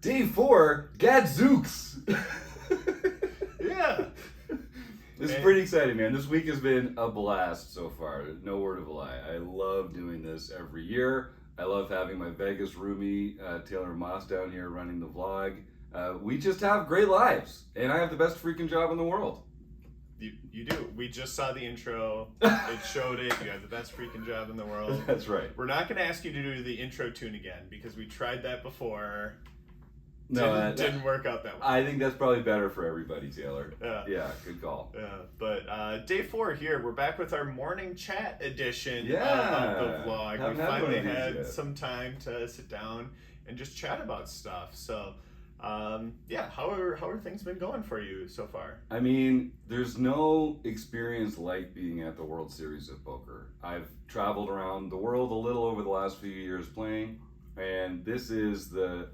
Day 4, Gadzooks! Yeah. This is pretty exciting, man. This week has been a blast so far. No word of a lie. I love doing this every year. I love having my Vegas roomie, Taylor Moss, down here running the vlog. We just have great lives, and I have the best freaking job in the world. You do. We just saw the intro. It showed it. You have the best freaking job in the world. That's right. We're not going to ask you to do the intro tune again because we tried that before. No, didn't work out that well. I think that's probably better for everybody, Taylor. Yeah, good call. But day 4 here, we're back with our morning chat edition of the vlog. Haven't We had finally one of these had yet. some time to sit down and just chat about stuff. So, how are things been going for you so far? I mean, there's no experience like being at the World Series of Poker. I've traveled around the world a little over the last few years playing, and this is the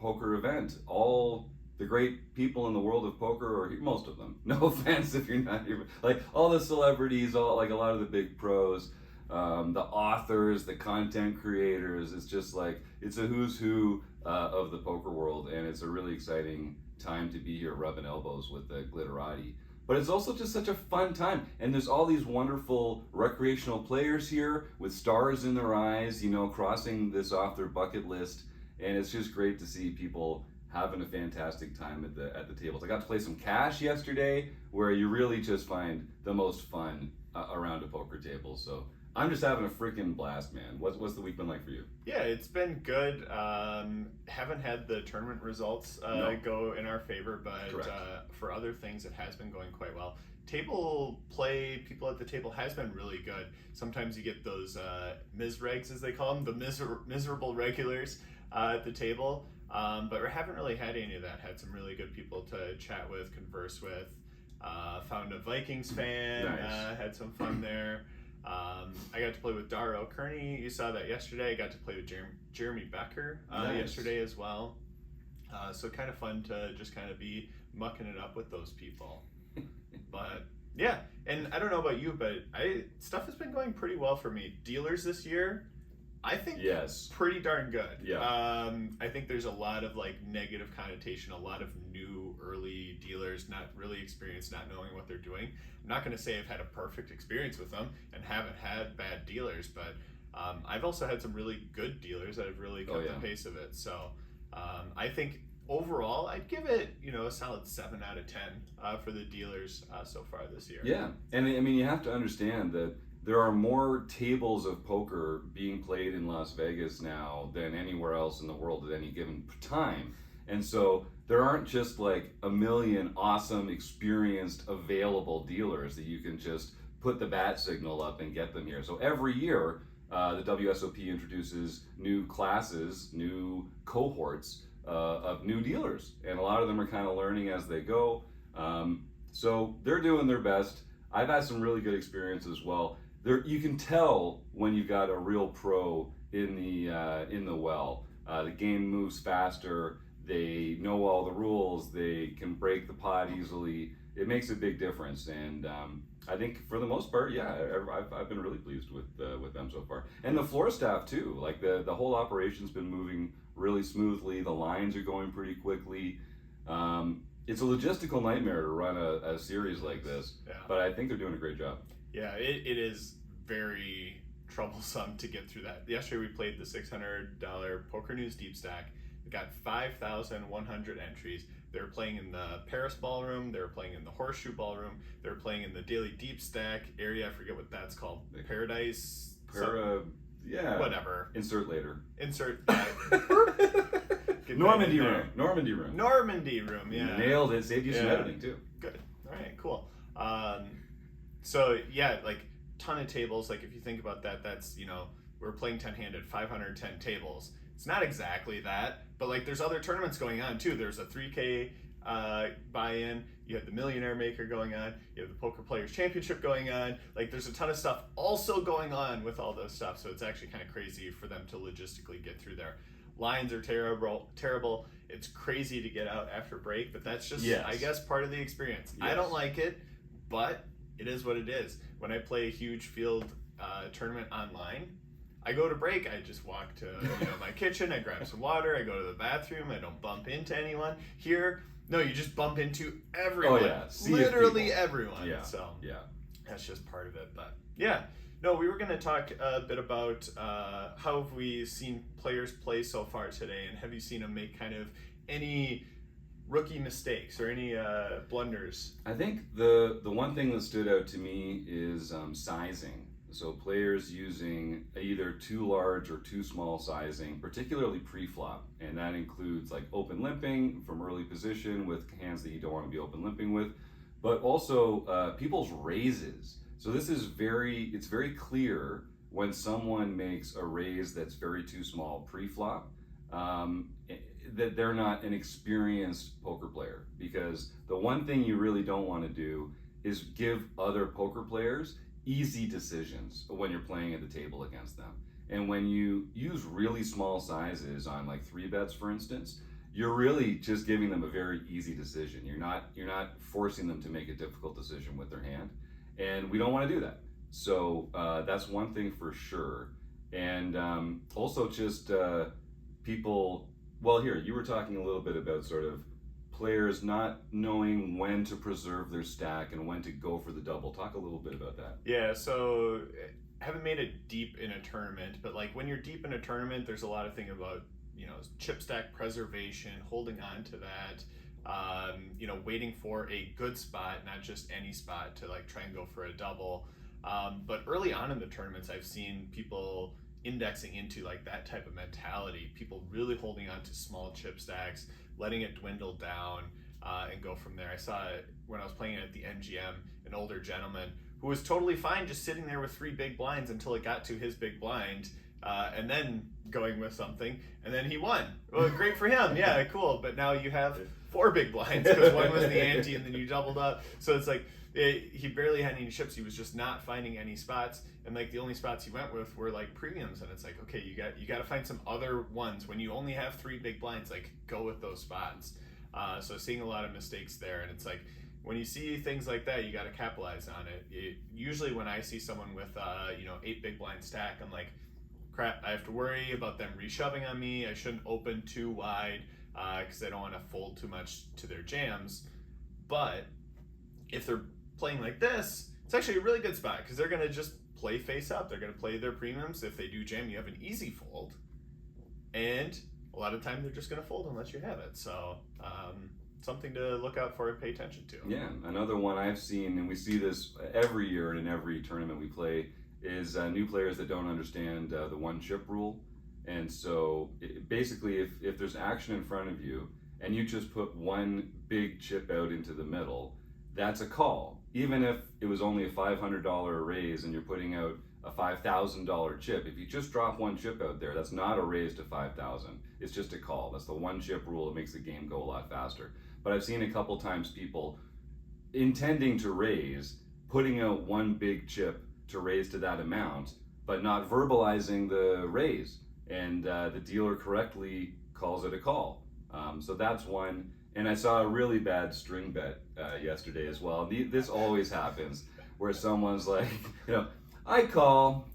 poker event. All the great people in the world of poker, or most of them, no offense if you're not here, like all the celebrities, all like a lot of the big pros, the authors, the content creators. It's just like, it's a who's who of the poker world, and it's a really exciting time to be here rubbing elbows with the glitterati. But it's also just such a fun time, and there's all these wonderful recreational players here with stars in their eyes, crossing this off their bucket list, and it's just great to see people having a fantastic time at the tables. I got to play some cash yesterday, where you really just find the most fun around a poker table. So I'm just having a freaking blast, man. What's the week been like for you? Yeah, it's been good. Haven't had the tournament results go in our favor, but for other things, it has been going quite well. Table play, people at the table has been really good. Sometimes you get those misregs, as they call them, the miserable regulars at the table. But we haven't really had any of that. Had some really good people to chat with, converse with. Found a Vikings fan, Nice. had some fun there. I got to play with Daro Kearney. You saw that yesterday. I got to play with Jeremy Becker yesterday as well. So kind of fun to just kind of be mucking it up with those people. But yeah, and I don't know about you, but stuff has been going pretty well for me. Dealers this year, I think pretty darn good. Yeah. I think there's a lot of like negative connotation, a lot of new early dealers, not really experienced, not knowing what they're doing. I'm not going to say I've had a perfect experience with them and haven't had bad dealers, but I've also had some really good dealers that have really kept the pace of it. So I think overall, I'd give it, a solid 7 out of 10 for the dealers so far this year. Yeah, and I mean, you have to understand that there are more tables of poker being played in Las Vegas now than anywhere else in the world at any given time. And so there aren't just like a million awesome, experienced, available dealers that you can just put the bat signal up and get them here. So every year, the WSOP introduces new classes, new cohorts of new dealers. And a lot of them are kind of learning as they go. So they're doing their best. I've had some really good experience as well. You can tell when you've got a real pro in the well. The game moves faster. They know all the rules. They can break the pot easily. It makes a big difference, and I think for the most part, I've been really pleased with them so far. And the floor staff too. Like the whole operation's been moving really smoothly. The lines are going pretty quickly. It's a logistical nightmare to run a series like this, but I think they're doing a great job. Yeah, it is very troublesome to get through that. Yesterday we played the $600 Poker News Deepstack. We got 5,100 entries. They were playing in the Paris Ballroom, they were playing in the Horseshoe Ballroom, they were playing in the Daily Deepstack area, I forget what that's called. Paradise? Whatever. Insert later. Normandy room, yeah. You nailed it. Saved you some editing too. Good. All right, cool. So yeah, like ton of tables. Like if you think about that, that's we're playing 10-handed, 510 tables. It's not exactly that, but like there's other tournaments going on too. There's a 3K buy-in. You have the Millionaire Maker going on. You have the Poker Players Championship going on. Like there's a ton of stuff also going on with all those stuff. So it's actually kind of crazy for them to logistically get through there. Lines are terrible. It's crazy to get out after break, but that's just, I guess, part of the experience. I don't like it, but it is what it is. When I play a huge field tournament online, I go to break, I just walk to my kitchen, I grab some water, I go to the bathroom, I don't bump into anyone. Here, no, you just bump into everyone. Oh yeah, literally everyone. Yeah, so yeah, that's just part of it. But yeah, no, we were going to talk a bit about how have we seen players play so far today, and have you seen them make kind of any rookie mistakes or any blunders? I think the one thing that stood out to me is sizing. So players using either too large or too small sizing, particularly pre-flop, and that includes like open limping from early position with hands that you don't want to be open limping with, but also people's raises. So this is it's very clear when someone makes a raise that's very too small pre-flop, that they're not an experienced poker player, because the one thing you really don't want to do is give other poker players easy decisions when you're playing at the table against them. And when you use really small sizes on like 3-bets, for instance, you're really just giving them a very easy decision. You're not forcing them to make a difficult decision with their hand, and we don't want to do that. So that's one thing for sure. And also just people. Well, here you were talking a little bit about sort of players not knowing when to preserve their stack and when to go for the double. Talk a little bit about that. Yeah, so I haven't made it deep in a tournament, but like when you're deep in a tournament, there's a lot of thing about chip stack preservation, holding on to that, waiting for a good spot, not just any spot to like try and go for a double. But early on in the tournaments, I've seen people indexing into like that type of mentality, people really holding on to small chip stacks, letting it dwindle down, and go from there. I saw it when I was playing at the NGM, an older gentleman who was totally fine just sitting there with 3 big blinds until it got to his big blind, and then going with something, and then he won. Well, great for him. Yeah, cool. But now you have 4 big blinds because one was the ante and then you doubled up. So it's like he barely had any chips. He was just not finding any spots, and like the only spots he went with were like premiums. And it's like, okay, you got to find some other ones. When you only have 3 big blinds, like go with those spots. So seeing a lot of mistakes there, and it's like when you see things like that, you got to capitalize on it. Usually when I see someone with 8 big blind stack, I'm like, crap, I have to worry about them reshoving on me. I shouldn't open too wide because I don't want to fold too much to their jams. But if they're playing like this, it's actually a really good spot because they're going to just play face up. They're going to play their premiums. If they do jam, you have an easy fold. And a lot of time they're just going to fold unless you have it. So something to look out for and pay attention to. Yeah, another one I've seen, and we see this every year and in every tournament we play, is new players that don't understand the 1 chip rule. And so basically if there's action in front of you and you just put 1 big chip out into the middle, that's a call. Even if it was only a $500 raise and you're putting out a $5,000 chip, if you just drop 1 chip out there, that's not a raise to 5,000. It's just a call. That's the 1 chip rule. It makes the game go a lot faster. But I've seen a couple times people intending to raise, putting out 1 big chip to raise to that amount, but not verbalizing the raise, and the dealer correctly calls it a call. So that's one. And I saw a really bad string bet yesterday as well. This always happens where someone's like, I call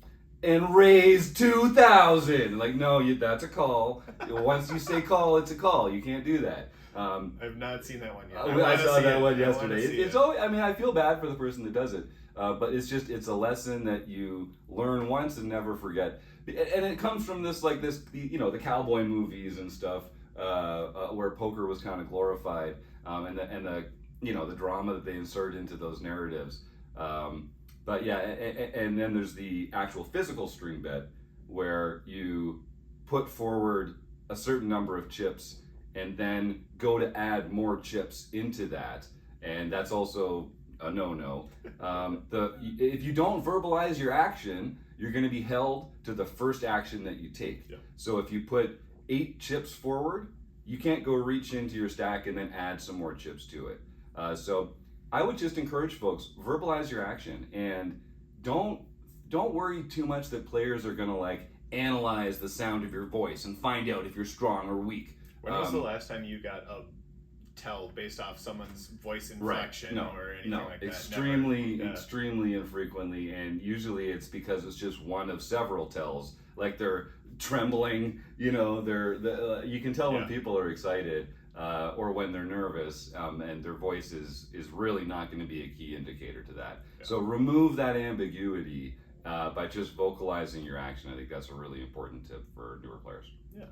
and raise 2,000. Like, no, that's a call. Once you say call, it's a call. You can't do that. I've not seen that one yet. I saw that one yesterday. It's always, I feel bad for the person that does it. But it's a lesson that you learn once and never forget. And it comes from the cowboy movies and stuff, where poker was kind of glorified, and the drama that they insert into those narratives. But yeah, and then there's the actual physical string bet where you put forward a certain number of chips and then go to add more chips into that, and that's also a no-no. If you don't verbalize your action, you're going to be held to the first action that you take. Yeah. So if you put 8 chips forward, you can't go reach into your stack and then add some more chips to it. So I would just encourage folks, verbalize your action, and don't worry too much that players are going to analyze the sound of your voice and find out if you're strong or weak. When was the last time you got a tell based off someone's voice inflection or anything like that? Extremely infrequently, and usually it's because it's just one of several tells like they're trembling. You know, you can tell when people are excited or when they're nervous, and their voice is really not going to be a key indicator to that. So remove that ambiguity by just vocalizing your action. I think that's a really important tip for newer players. Yeah.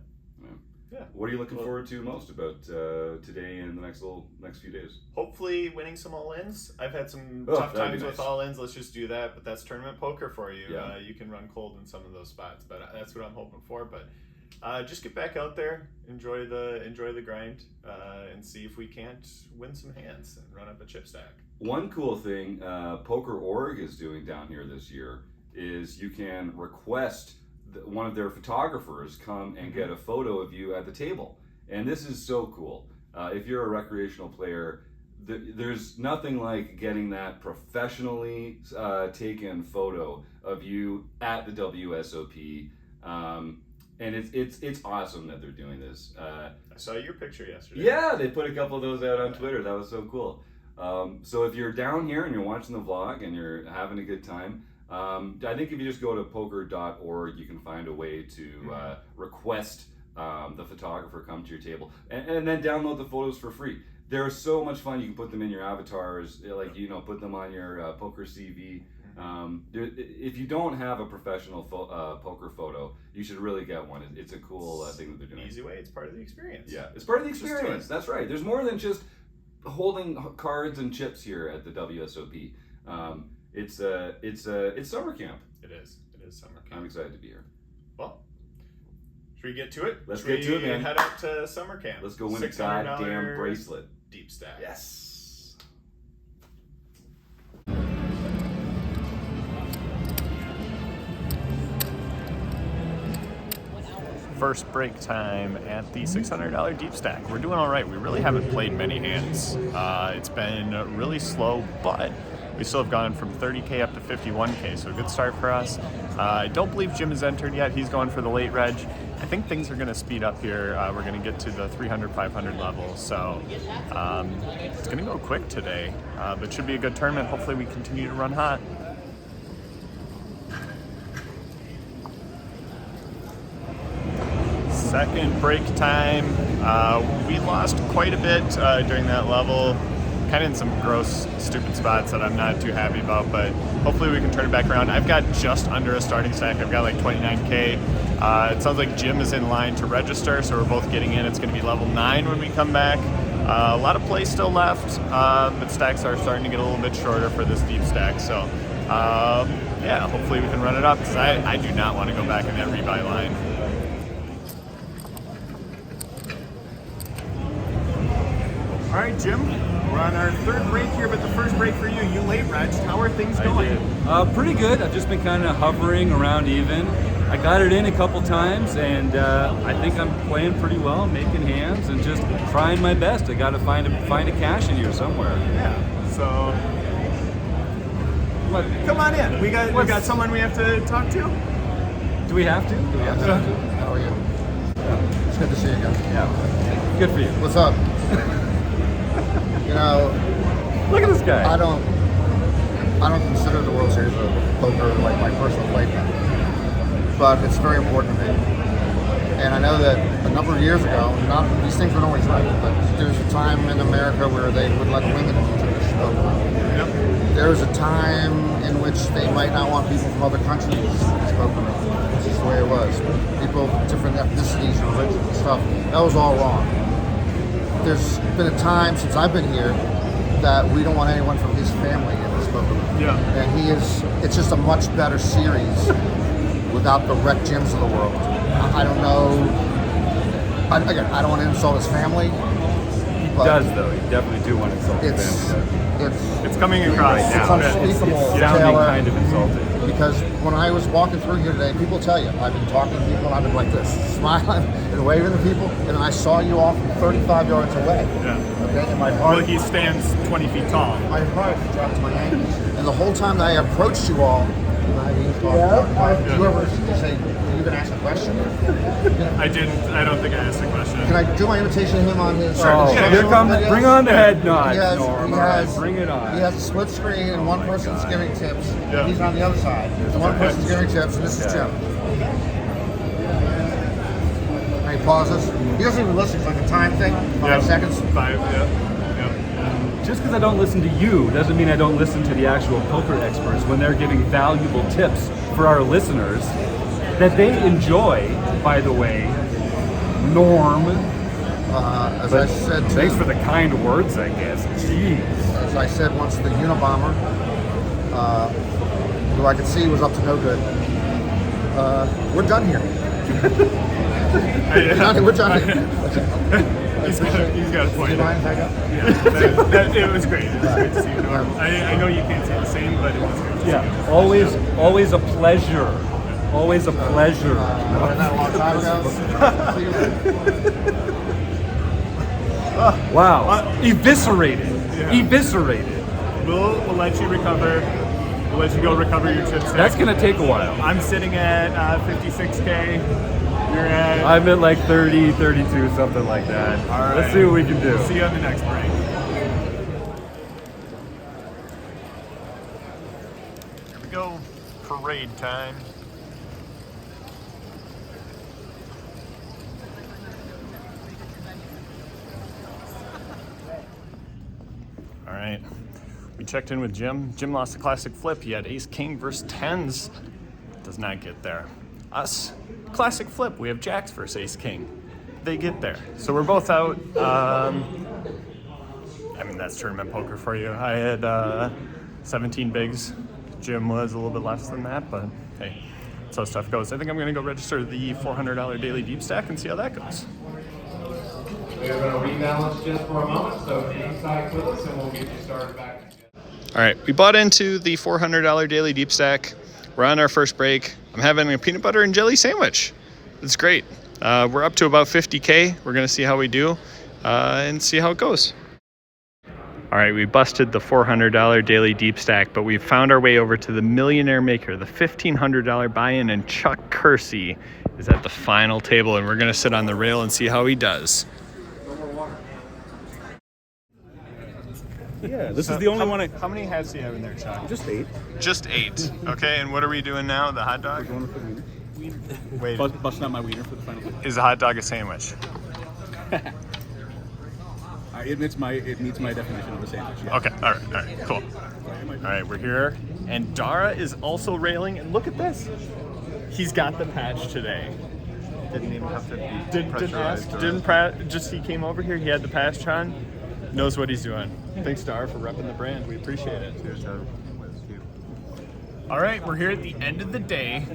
What are you looking forward to most about today and the next few days? Hopefully winning some all-ins. I've had some tough times with all-ins. Let's just do that. But that's tournament poker for you. Yeah. You can run cold in some of those spots, but that's what I'm hoping for. But just get back out there, enjoy the grind, and see if we can't win some hands and run up a chip stack. One cool thing Poker.org is doing down here this year is you can request one of their photographers come and get a photo of you at the table. And this is so cool. If you're a recreational player, there's nothing like getting that professionally taken photo of you at the WSOP. And it's awesome that they're doing this. I saw your picture yesterday. Yeah, they put a couple of those out on Twitter. That was so cool. So if you're down here and you're watching the vlog and you're having a good time, I think if you just go to poker.org, you can find a way to request the photographer come to your table, and then download the photos for free. They're so much fun. You can put them in your avatars, like put them on your poker CV. If you don't have a professional poker photo, you should really get one. It's a cool thing that they're doing. Easy way. It's part of the experience. Yeah, it's part of the experience. That's right. There's more than just holding cards and chips here at the WSOP. It's summer camp. It is summer camp. I'm excited to be here. Well, should we get to it? Let's get to it, man. Head out to summer camp. Let's go win a goddamn bracelet. Deepstack. Yes. First break time at the $600 Deepstack. We're doing all right. We really haven't played many hands. It's been really slow, but we still have gone from 30K up to 51K, so a good start for us. I don't believe Jim has entered yet. He's going for the late reg. I think things are going to speed up here. We're going to get to the 300, 500 level, so it's going to go quick today, but should be a good tournament. Hopefully we continue to run hot. Second break time. We lost quite a bit during that level. Kind of in some gross, stupid spots that I'm not too happy about, but hopefully we can turn it back around. I've got just under a starting stack. I've got like 29K. It sounds like Jim is in line to register, so we're both getting in. It's going to be level 9 when we come back. A lot of play still left, but stacks are starting to get a little bit shorter for this deep stack. So yeah, hopefully we can run it up, because I do not want to go back in that rebuy line. All right, Jim, we're on our third break here, but the first break for you. You late regged. How are things going? Pretty good. I've just been kind of hovering around even. I got it in a couple times, and I think I'm playing pretty well, making hands, and just trying my best. I got to find a cash in here somewhere. Yeah. So, come on in. We got someone we have to talk to. Do we have to? How are you? It's good to see you again. Yeah. Good for you. What's up? You know, Look at this guy. I don't consider the World Series of Poker like my personal playpen, but it's very important to me. And I know that a number of years ago, these things weren't always right, but there's a time in America where they would let women into the poker. Yep. There was a time in which they might not want people from other countries to poker. This is the way it was. People of different ethnicities and religions and stuff. That was all wrong. There's been a time since I've been here that we don't want anyone from his family in this poker room. Yeah. And it's just a much better series without the Rec Gyms of the world. I don't know. Again, I don't want to insult his family. He does, though. You definitely do want to insult his family. It's coming across. It's Yeah. unspeakable, It's sounding Taylor, kind of insulting. because when I was walking through here today, people tell you, I've been talking to people and I've been like this, smiling and waving to people, and then I saw you off 35 yards away. Yeah. Okay, and my heart, Well, he stands 20 feet tall. my heart dropped to my ankles. And the whole time that I approached you all, whoever, you say, you can ask a question. I don't think I asked a question. Can I do my imitation of him on his? Oh, Yeah, here comes. videos? Bring on the head nod, He has- Norm. he All right, has- bring it on. He has a split screen and one person's God. giving tips. Yeah. He's on the other side. And one person's giving tips, and this is Okay. Jim. pauses. He doesn't even listen. It's like a time thing, 5 seconds. 5, yeah. Just because I don't listen to you doesn't mean I don't listen to the actual poker experts when they're giving valuable tips for our listeners that they enjoy, by the way. Norm. As I said to Thanks for the kind words, I guess. Jeez. As I said once, the Unabomber, who I could see was up to no good. We're done here. We're done here. He's got a point. Do you mind if I go? It was great. It was great to see you, Norm. I know you can't say the same, but it was great to see you. Yeah, always a pleasure. Always a pleasure. Wasn't that a long time ago? See you later. Wow. Eviscerated. Yeah. Eviscerated. We'll let you recover. We'll let you go recover your chips. That's going to take a while. I'm sitting at 56K. You're at... I'm at like 30, 32, something like that. All right. Let's see what we can do. See you on the next break. Here we go. Parade time. All right. We checked in with Jim. Jim lost the classic flip. He had ace king versus tens. Does not get there. Us, classic flip. We have jacks versus ace king. They get there. So we're both out. I mean, that's tournament poker for you. I had 17 bigs. Jim was a little bit less than that, but hey, that's how stuff goes. I think I'm going to go register the $400 daily deep stack and see how that goes. We're going to rebalance just for a moment, so hang tight with us and we'll get you started back. All right, we bought into the $400 daily deep stack. We're on our first break. I'm having a peanut butter and jelly sandwich. It's great. We're up to about 50K. We're gonna see how we do and see how it goes. All right, we busted the $400 daily deep stack, but we found our way over to the Millionaire Maker, the $1,500 buy-in, and Chuck Kersey is at the final table, and we're gonna sit on the rail and see how he does. Yeah, this is the only one I... How many hats do you have in there, Chuck? Just 8. Just 8. Okay, and what are we doing now? The hot dog? Going for the wiener. Wait, Busting out my wiener for the final hit. is the hot dog a sandwich? It meets my definition of a sandwich. Yeah. Okay, all right, cool. All right, we're here, and Dara is also railing, and look at this. He's got the patch today. Didn't even have to be Didn't ask, just he came over here, he had the patch on, knows what he's doing. Thanks, Dara, for repping the brand. We appreciate it. All right, we're here at the end of the day,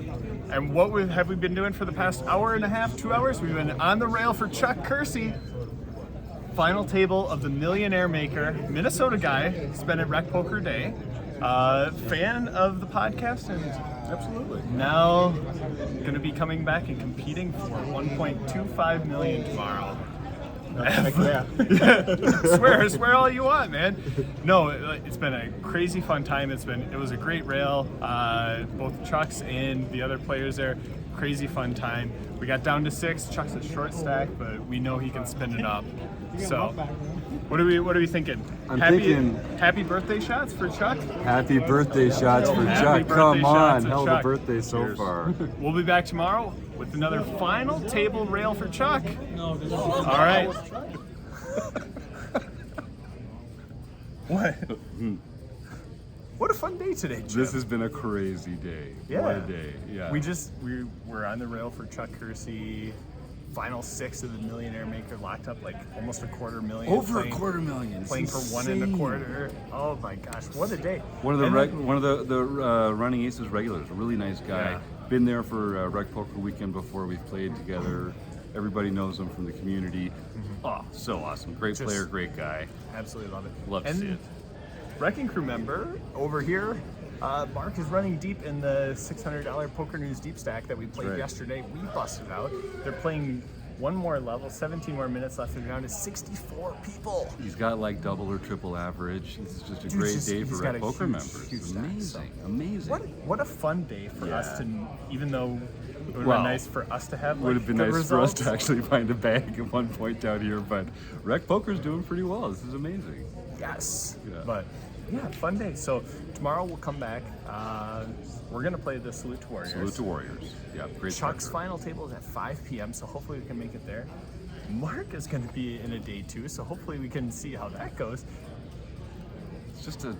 and what have we been doing for the past hour and a half, 2 hours? We've been on the rail for Chuck Kersey. Final table of the Millionaire Maker, Minnesota guy, spent at RecPoker Day. Fan of the podcast, and Absolutely. now going to be coming back and competing for $1.25 million tomorrow. Yeah. swear all you want, man. No, it's been a crazy fun time. It was a great rail. Both Chuck's and the other players there, crazy fun time. We got down to 6. Chuck's a short stack, but we know he can spin it up. So, what are we thinking? I'm thinking happy birthday shots for Chuck. happy birthday shots for Happy Chuck. birthday Come on, shots for hell of Chuck. a birthday so Cheers. far. We'll be back tomorrow with another final table rail for Chuck. All right. What? What a fun day today, Jim. This has been a crazy day. Yeah. What a day. Yeah. We're on the rail for Chuck Kersey. Final 6 of the Millionaire Maker, locked up like almost $250,000. Over playing, $250,000. Playing for It's 1 1/4. Oh my gosh, what a day! One of the And one of the running aces regulars, a really nice guy. Yeah. Been there for RecPoker weekend before. We've played together. Everybody knows him from the community. Oh, so awesome! Great Just- player, great guy. Absolutely love it. Love to and see it. Wrecking Crew member over here, Mark is running deep in the $600 Poker News Deep Stack that we played Right. yesterday. We busted out. They're playing one more level, 17 more minutes left. They're down to 64 people. He's got like double or triple average. It's just a Dude, great just- day for he's got a RecPoker huge, members. huge It's stack, amazing, so. amazing. What a fun day for us to, even though it would have Well, been nice for us to have. Would have been good nice for us results. to actually find a bag at one point down here, but RecPoker's doing pretty well. This is amazing. Yes. Yeah. But Yeah, fun day. So tomorrow we'll come back. We're gonna play the Salute to Warriors. Salute to Warriors. Yeah, great. Chuck's start. final table is at 5 p.m. So hopefully we can make it there. Mark is gonna be in a day 2, so hopefully we can see how that goes. It's just a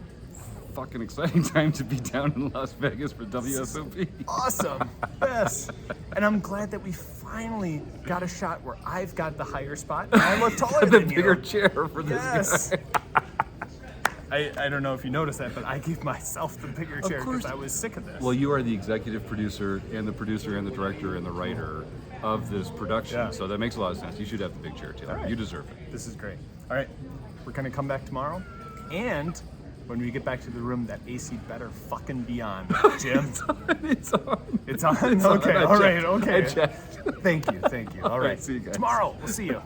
fucking exciting time to be down in Las Vegas for WSOP. Awesome. Yes. And I'm glad that we finally got a shot where I've got the higher spot and I look taller The than bigger you. chair for this Yes. guy. I don't know if you noticed that, but I gave myself the bigger chair course. because I was sick of this. Well, you are the executive producer and the director and the writer of this production, Yeah. so that makes a lot of sense. You should have the big chair, Taylor. All right. You deserve it. This is great. All right, we're gonna come back tomorrow, and when we get back to the room, that AC better fucking be on, Jim. It's on. It's on. It's on. Okay. I All right. checked. Okay. I checked. Thank you. All right. See you guys. Tomorrow. We'll see you.